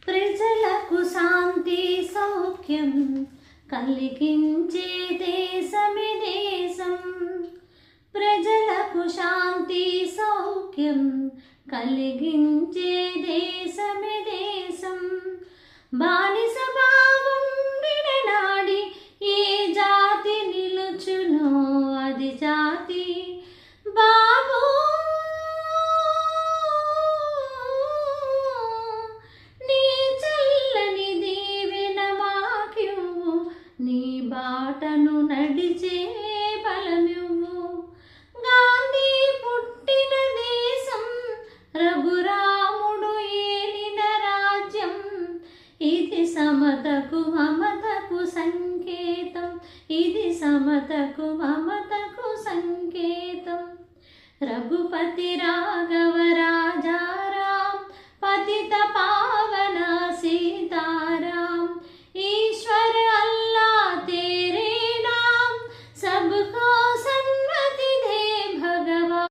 ప్రజలకు శాంతి సౌఖ్యం కలిగించే దేశమి దేశం. ప్రజలకు శాంతి సౌఖ్యం కలిగించే దేశమి దేశం. బానిస భావం విడనాడి ఏ జాతి నిలుచునో అది జాతి బాబు. నీ చల్లని దీవెన మాకివ్వు, నీ బాటను నడిచే బలమివ్వు. గాంధీ పుట్టిన దేశం, రఘురాముడు ఏలిన రాజ్యం. ఇది సమతకు మమతకు సంకేతం, ఇది సమతకు మమతకు సంకేతం. రఘుపతి రాఘవ